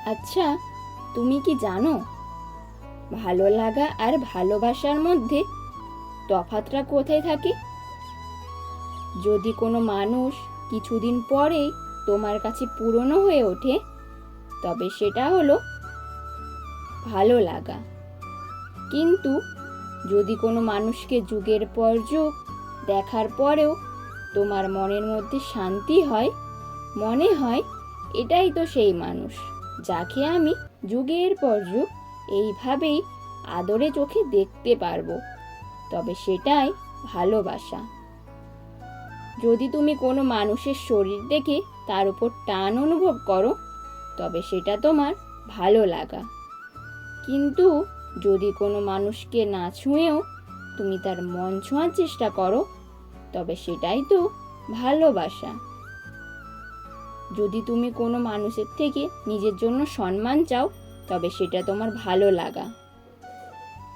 আচ্ছা, তুমি কি জানো ভালো লাগা আর ভালোবাসার মধ্যে তফাৎটা কোথায় থাকে? যদি কোনো মানুষ কিছুদিন পরেই তোমার কাছে পুরনো হয়ে ওঠে, তবে সেটা হলো ভালো লাগা। কিন্তু যদি কোনো মানুষকে যুগের পর যুগ দেখার পরেও তোমার মনের মধ্যে শান্তি হয়, মনে হয় এটাই তো সেই মানুষ যাকে আমি যুগের পর যুগ এইভাবেই আদরে চোখে দেখতে পারবো, তবে সেটাই ভালোবাসা। যদি তুমি কোনো মানুষের শরীর দেখে তার উপর টান অনুভব করো, তবে সেটা তোমার ভালো লাগা। কিন্তু যদি কোনো মানুষকে না ছুঁয়েও তুমি তার মন ছোঁয়ার চেষ্টা করো, তবে সেটাই তো ভালোবাসা। যদি তুমি কোনো মানুষের থেকে নিজের জন্য সম্মান চাও, তবে সেটা তোমার ভালো লাগা।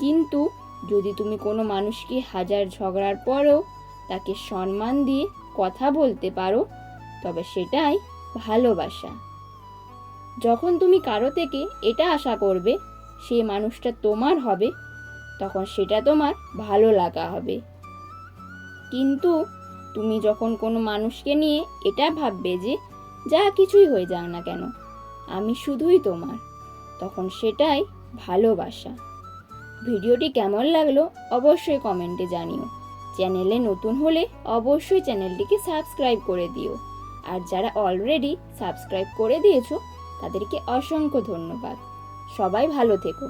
কিন্তু যদি তুমি কোনো মানুষকে হাজার ঝগড়ার পরেও তাকে সম্মান দিয়ে কথা বলতে পারো, তবে সেটাই ভালোবাসা। যখন তুমি কারো থেকে এটা আশা করবে সেই মানুষটা তোমার হবে, তখন সেটা তোমার ভালো লাগা হবে। কিন্তু তুমি যখন কোনো মানুষকে নিয়ে এটা ভাববে যে যা কিছুই হয়ে যাক না কেন আমি শুধুই তোমার, তখন সেটাই ভালোবাসা। ভিডিওটি কেমন লাগলো অবশ্যই কমেন্টে জানিও। চ্যানেলে নতুন হলে অবশ্যই চ্যানেলটিকে সাবস্ক্রাইব করে দিও। আর যারা অলরেডি সাবস্ক্রাইব করে দিয়েছো তাদেরকে অসংখ্য ধন্যবাদ। সবাই ভালো থেকো।